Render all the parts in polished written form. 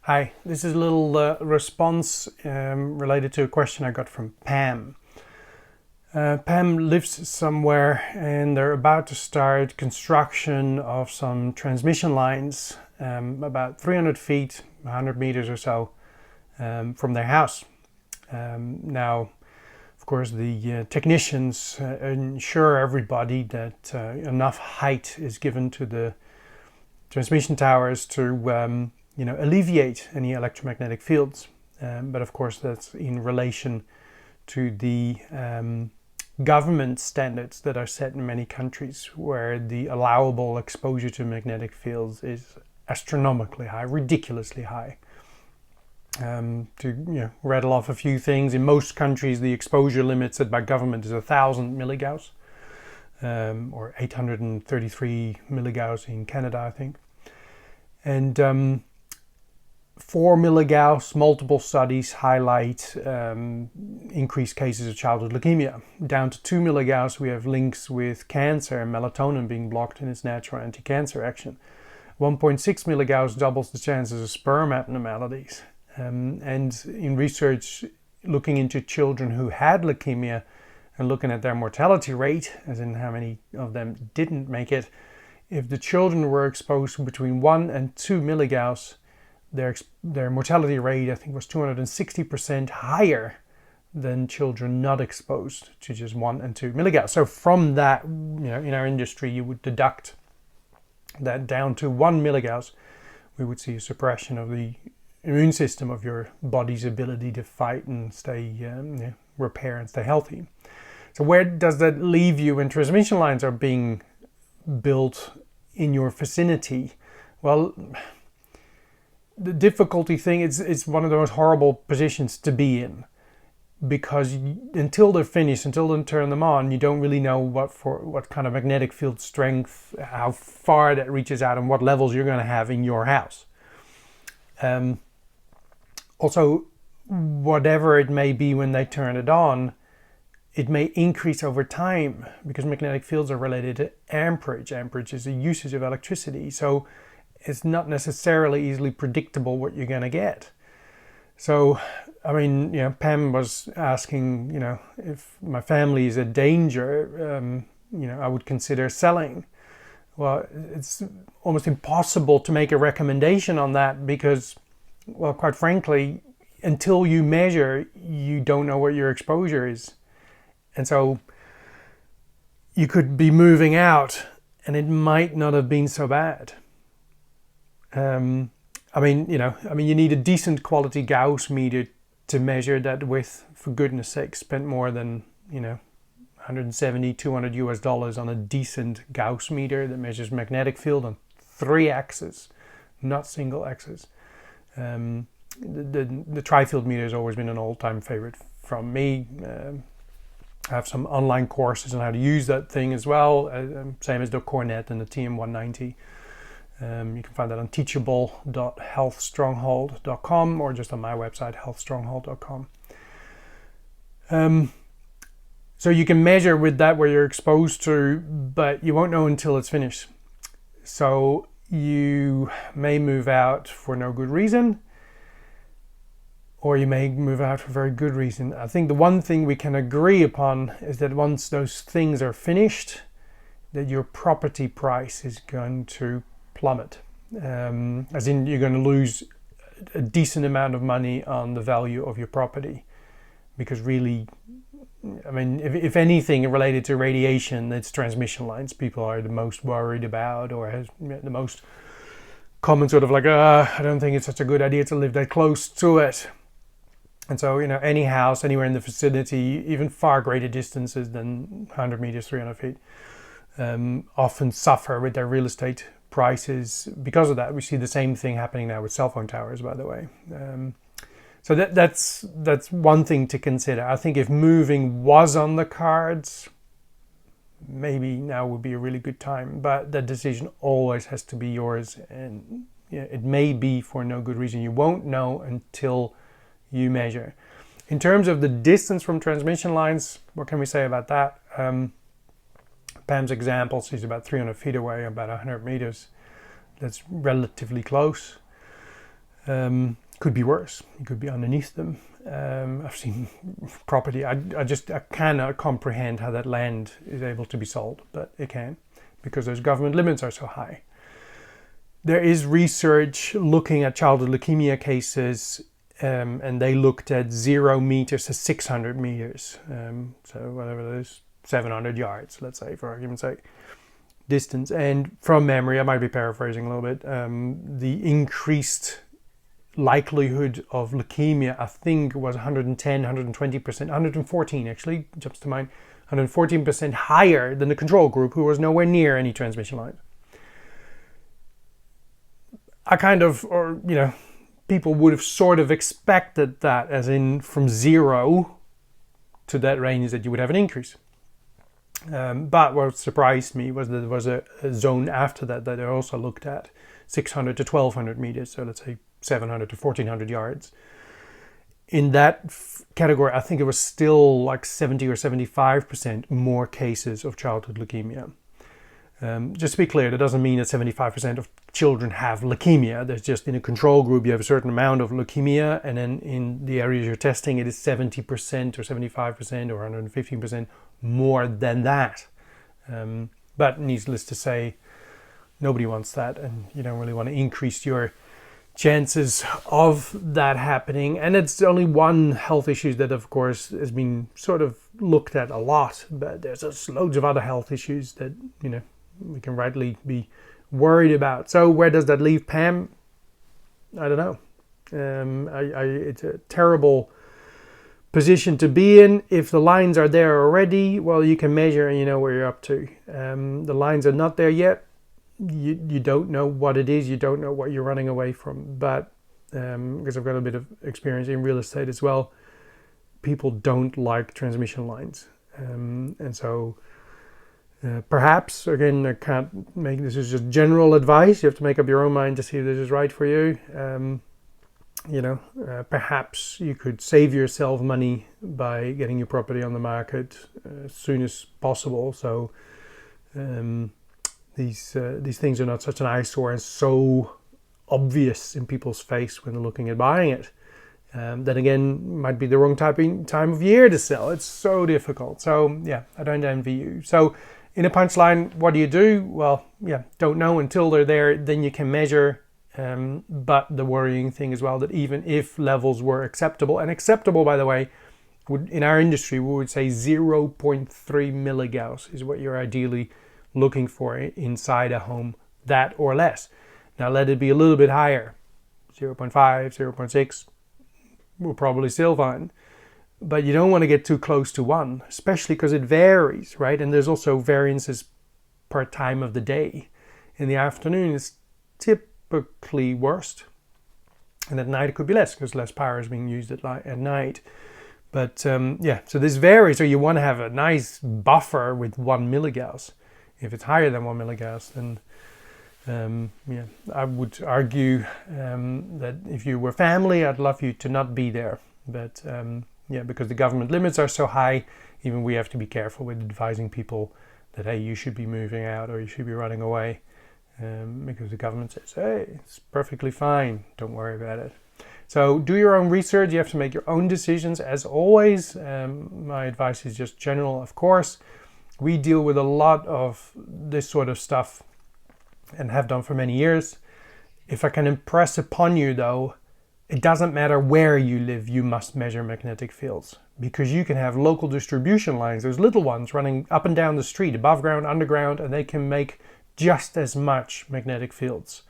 Hi, this is a little response related to a question I got from Pam. Pam lives somewhere and they're about to start construction of some transmission lines about 300 feet, 100 meters or so from their house. Now, of course, the technicians ensure everybody that enough height is given to the transmission towers to alleviate any electromagnetic fields. But of course, that's in relation to the government standards that are set in many countries, where the allowable exposure to magnetic fields is astronomically high, ridiculously high. To rattle off a few things, in most countries, the exposure limit set by government is 1,000 milligauss, or 833 milligauss in Canada, I think. And 4 milligauss, multiple studies highlight increased cases of childhood leukemia. Down to 2 milligauss, we have links with cancer and melatonin being blocked in its natural anti-cancer action. 1.6 milligauss doubles the chances of sperm abnormalities. And in research looking into children who had leukemia and looking at their mortality rate, as in how many of them didn't make it, if the children were exposed to between 1 and 2 milligauss, their mortality rate, I think, was 260% higher than children not exposed to just 1 and 2 milligauss. So from that, in our industry, you would deduct that down to 1 milligauss, we would see a suppression of the immune system, of your body's ability to fight and stay, repair and stay healthy. So where does that leave you when transmission lines are being built in your vicinity? Well, the difficulty thing is it's one of the most horrible positions to be in, because until they're finished, until they turn them on, you don't really know what kind of magnetic field strength, how far that reaches out, and what levels you're going to have in your house. Also, whatever it may be when they turn it on, it may increase over time, because magnetic fields are related to amperage. Amperage is a usage of electricity, so it's not necessarily easily predictable what you're going to get. So, Pam was asking, if my family is a danger, I would consider selling. Well, it's almost impossible to make a recommendation on that because, well, quite frankly, until you measure, you don't know what your exposure is. And so you could be moving out and it might not have been so bad. You need a decent quality Gauss meter to measure that with. For goodness sake, spend more than, $170, $200 on a decent Gauss meter that measures magnetic field on 3 axes, not single axes. The tri-field meter has always been an all-time favorite from me. I have some online courses on how to use that thing as well, same as the Cornet and the TM190. You can find that on teachable.healthstronghold.com or just on my website, healthstronghold.com. So you can measure with that where you're exposed to, but you won't know until it's finished. So you may move out for no good reason, or you may move out for very good reason. I think the one thing we can agree upon is that once those things are finished, that your property price is going to plummet. As in, you're going to lose a decent amount of money on the value of your property. Because really, if anything related to radiation, it's transmission lines people are the most worried about, or has the most common sort of like, I don't think it's such a good idea to live that close to it. And so, any house anywhere in the vicinity, even far greater distances than 100 meters, 300 feet, often suffer with their real estate prices because of that. We see the same thing happening now with cell phone towers, by the way. So that's one thing to consider. I think if moving was on the cards, maybe now would be a really good time. But that decision always has to be yours, and it may be for no good reason. You won't know until you measure. In terms of the distance from transmission lines, what can we say about that? Pam's example, she's about 300 feet away, about 100 meters. That's relatively close. Could be worse. It could be underneath them. I've seen property. I cannot comprehend how that land is able to be sold, but it can, because those government limits are so high. There is research looking at childhood leukemia cases, and they looked at 0 meters to 600 meters. So whatever that is, 700 yards, let's say, for argument's sake, distance. And from memory, I might be paraphrasing a little bit, the increased likelihood of leukemia, I think, was 110, 120%, 114 actually, jumps to mind, 114% higher than the control group, who was nowhere near any transmission lines. People would have sort of expected that, as in from 0 to that range that you would have an increase. But what surprised me was that there was a zone after that I also looked at, 600 to 1200 meters, so let's say 700 to 1400 yards. In that category, I think it was still like 70 or 75% more cases of childhood leukemia. Just to be clear, that doesn't mean that 75% of children have leukemia. There's just, in a control group, you have a certain amount of leukemia, and then in the areas you're testing, it is 70% or 75% or 115% more than that. But needless to say, nobody wants that, and you don't really want to increase your chances of that happening. And it's only one health issue that, of course, has been sort of looked at a lot, but there's just loads of other health issues that, we can rightly be worried about. So where does that leave Pam? I don't know. It's a terrible position to be in. If the lines are there already, well, you can measure and you know where you're up to. The lines are not there yet. You don't know what it is. You don't know what you're running away from. But because I've got a bit of experience in real estate as well, people don't like transmission lines. And so perhaps, again, I can't make this is just general advice. You have to make up your own mind to see if this is right for you. Perhaps you could save yourself money by getting your property on the market as soon as possible. So these things are not such an eyesore and so obvious in people's face when they're looking at buying it. Then again, might be the wrong time of year to sell. It's so difficult. So yeah, I don't envy you. So in a punchline, what do you do? Well, yeah, don't know until they're there. Then you can measure. But the worrying thing as well, that even if levels were acceptable, and acceptable, by the way, in our industry, we would say 0.3 milligauss is what you're ideally looking for inside a home, that or less. Now let it be a little bit higher, 0.5, 0.6, we're probably still fine. But you don't want to get too close to 1, especially because it varies, right? And there's also variances per time of the day. In the afternoon, it's typically worst, and at night it could be less because less power is being used at night. But so this varies. So you want to have a nice buffer with 1 milligauss. If it's higher than 1 milligauss, then I would argue that if you were family, I'd love you to not be there. But because the government limits are so high, even we have to be careful with advising people that, hey, you should be moving out or you should be running away. Because the government says, hey, it's perfectly fine, don't worry about it. So do your own research. You have to make your own decisions. As always, my advice is just general, of course. We deal with a lot of this sort of stuff and have done for many years. If I can impress upon you, though, it doesn't matter where you live, you must measure magnetic fields, because you can have local distribution lines, those little ones running up and down the street, above ground, underground, and they can make just as much magnetic fields,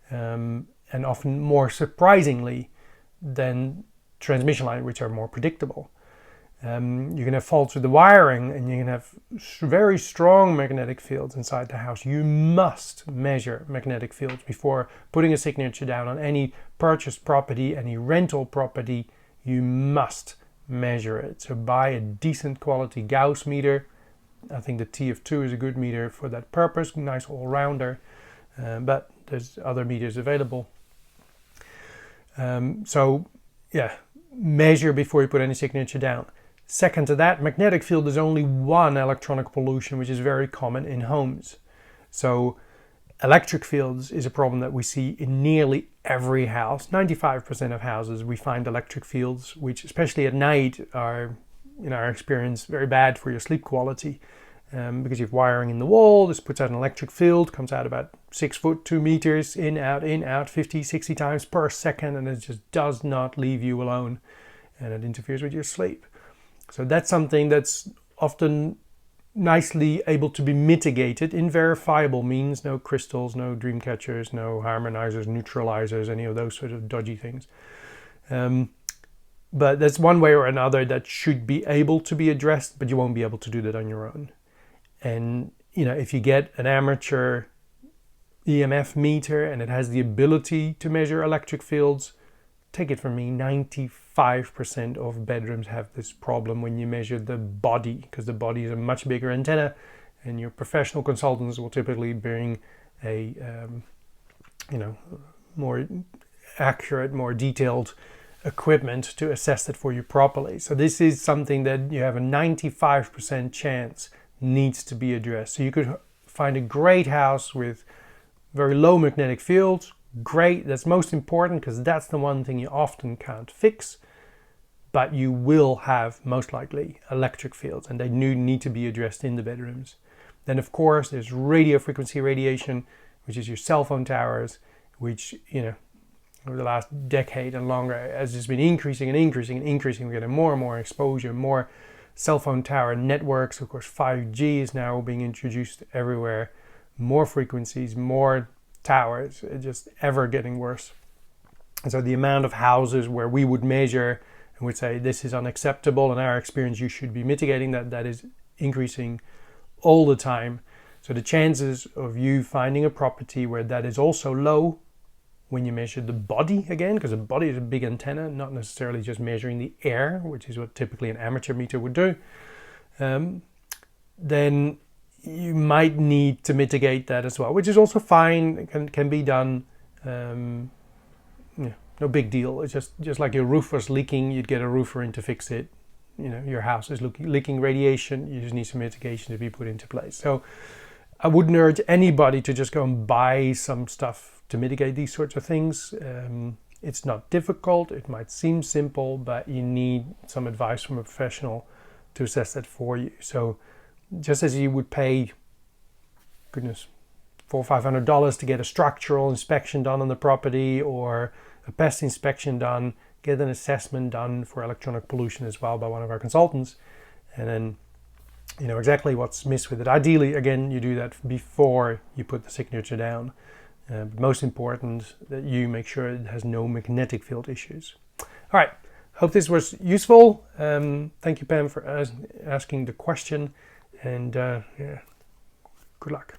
and often more surprisingly than transmission lines, which are more predictable. You can have faults with the wiring, and you can have very strong magnetic fields inside the house. You must measure magnetic fields before putting a signature down on any purchased property, any rental property. You must measure it. So buy a decent quality Gauss meter. I think the TF2 is a good meter for that purpose, nice all-rounder, but there's other meters available. Measure before you put any signature down. Second to that, magnetic field is only one electronic pollution, which is very common in homes. So Electric fields is a problem that we see in nearly every house. 95% of houses we find electric fields, which especially at night are, in our experience, very bad for your sleep quality. Because you have wiring in the wall, this puts out an electric field, comes out about 6 foot, 2 meters, in, out, 50, 60 times per second, and it just does not leave you alone, and it interferes with your sleep. So that's something that's often nicely able to be mitigated in verifiable means. No crystals, no dream catchers, no harmonizers, neutralizers, any of those sort of dodgy things. But that's one way or another that should be able to be addressed, but you won't be able to do that on your own. And, if you get an amateur EMF meter and it has the ability to measure electric fields, take it from me, 95% of bedrooms have this problem when you measure the body, because the body is a much bigger antenna, and your professional consultants will typically bring a, more accurate, more detailed equipment to assess it for you properly. So this is something that you have a 95% chance needs to be addressed. So you could find a great house with very low magnetic fields. Great, that's most important, because that's the one thing you often can't fix. But you will have, most likely, electric fields, and they need to be addressed in the bedrooms. Then, of course, there's radio frequency radiation, which is your cell phone towers, which, over the last decade and longer has just been increasing and increasing and increasing. We're getting more and more exposure, more cell phone tower networks. Of course, 5G is now being introduced everywhere. More frequencies, more towers, it's just ever getting worse. And so the amount of houses where we would measure and would say this is unacceptable, in our experience you should be mitigating that is increasing all the time. So the chances of you finding a property where that is also low when you measure the body again, because the body is a big antenna, not necessarily just measuring the air, which is what typically an amateur meter would do, then you might need to mitigate that as well, which is also fine, can be done. No big deal. It's just like your roof was leaking, you'd get a roofer in to fix it. Your house is leaking radiation, you just need some mitigation to be put into place. So I wouldn't urge anybody to just go and buy some stuff to mitigate these sorts of things. It's not difficult, it might seem simple, but you need some advice from a professional to assess that for you. So just as you would pay, $400 or $500 to get a structural inspection done on the property, or a pest inspection done, get an assessment done for electronic pollution as well by one of our consultants, and then you know exactly what's missed with it. Ideally, again, you do that before you put the signature down. But most important that you make sure it has no magnetic field issues. All right, hope this was useful. Thank you, Pam, for asking the question, and good luck.